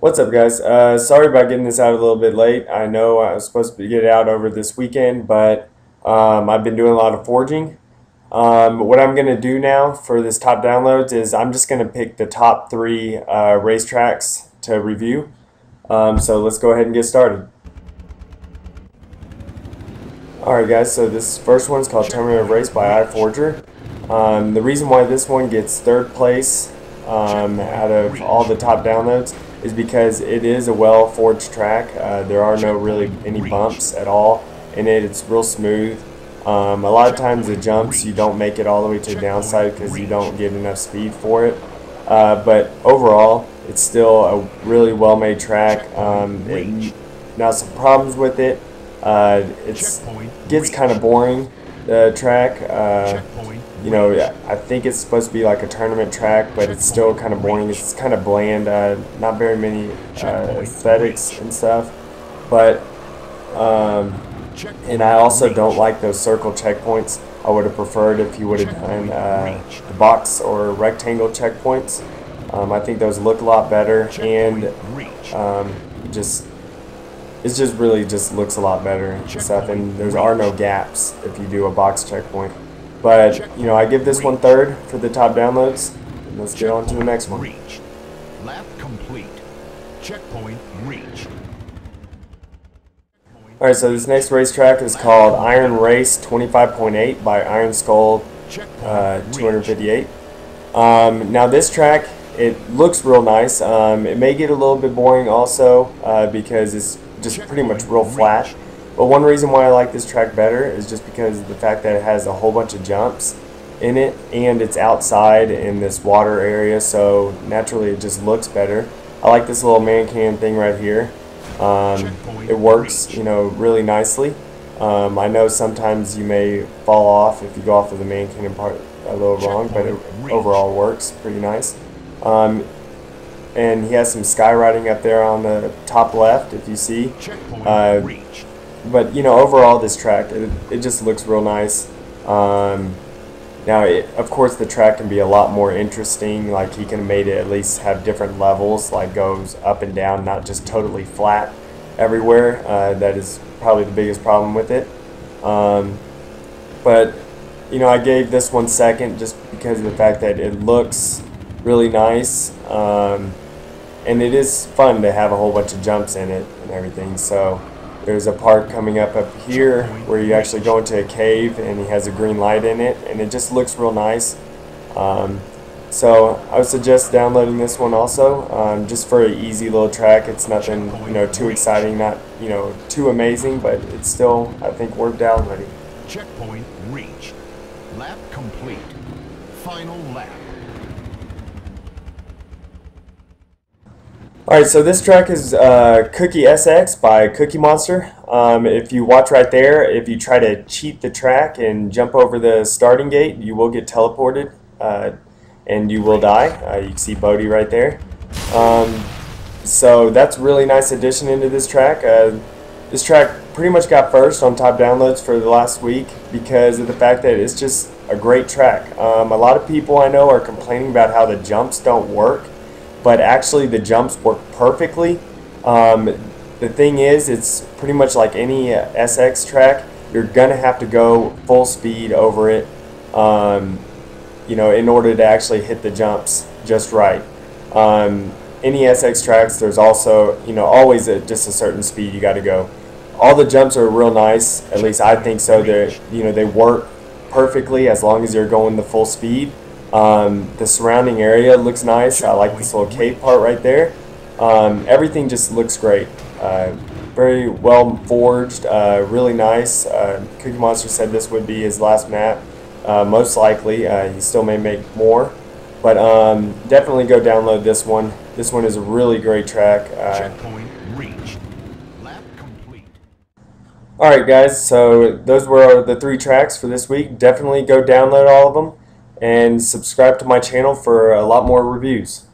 What's up, guys? Sorry about getting this out a little bit late. I know I was supposed to get it out over this weekend, but I've been doing a lot of forging. What I'm going to do now for this top downloads is I'm just going to pick the top three racetracks to review. So let's go ahead and get started. Alright guys, so this first one is called Terminator Race by iForger. The reason why this one gets third place out of all the top downloads is because it is a well forged track. There are no really any bumps at all in it. It's real smooth. A lot of times the jumps you don't make it all the way to the downside because you don't get enough speed for it. But overall it's still a really well made track. Now some problems with it. It gets kind of boring, the track. You know, I think it's supposed to be like a tournament track, but it's still kind of boring. It's kind of bland, not very many aesthetics and stuff. But and I also don't like those circle checkpoints. I would have preferred if you would have done the box or rectangle checkpoints. I think those look a lot better, and it just really looks a lot better and stuff. And there are no gaps if you do a box checkpoint. But, you know, I give this one third for the top downloads. And let's get on to the next one. Reach. Lap complete. Checkpoint reached. Alright, so this next racetrack is called Iron Race 25.8 by Iron Skull 258. Now this track, it looks real nice. It may get a little bit boring also because it's just pretty much real flat. But one reason why I like this track better is just because of the fact that it has a whole bunch of jumps in it, and it's outside in this water area, so naturally it just looks better. I like this little man can thing right here. It works, you know, really nicely. I know sometimes you may fall off if you go off of the man can part a little wrong, but it overall works pretty nice. And he has some skywriting up there on the top left, if you see. But you know, overall this track, it just looks real nice. Now of course the track can be a lot more interesting. Like he can have made it at least have different levels, like goes up and down, not just totally flat everywhere. That is probably the biggest problem with it. But you know, I gave this one second just because of the fact that it looks really nice, and it is fun to have a whole bunch of jumps in it and everything. So there's a part coming up here where you actually go into a cave and he has a green light in it, and it just looks real nice. So I would suggest downloading this one also, just for an easy little track. It's nothing, you know, too exciting, not, you know, too amazing, but it's still, I think, worth downloading. Checkpoint reached. Lap complete. Final lap. Alright, so this track is Cookie SX by Cookie Monster. If you watch right there, if you try to cheat the track and jump over the starting gate, you will get teleported and you will die. You can see Bodhi right there. So that's a really nice addition into this track. This track pretty much got first on top downloads for the last week because of the fact that it's just a great track. A lot of people I know are complaining about how the jumps don't work, but actually the jumps work perfectly. The thing is, it's pretty much like any SX track. You're gonna have to go full speed over it, you know, in order to actually hit the jumps just right. Any SX tracks, there's also, you know, always just a certain speed you got to go. All the jumps are real nice, at least I think so. You know, they work perfectly as long as you're going the full speed. The surrounding area looks nice. I like this little cave part right there. Everything just looks great. Very well forged, really nice. Cookie Monster said this would be his last map. Most likely. He still may make more. But definitely go download this one. This one is a really great track. Checkpoint reached. Lap complete. Alright guys, so those were the three tracks for this week. Definitely go download all of them and subscribe to my channel for a lot more reviews.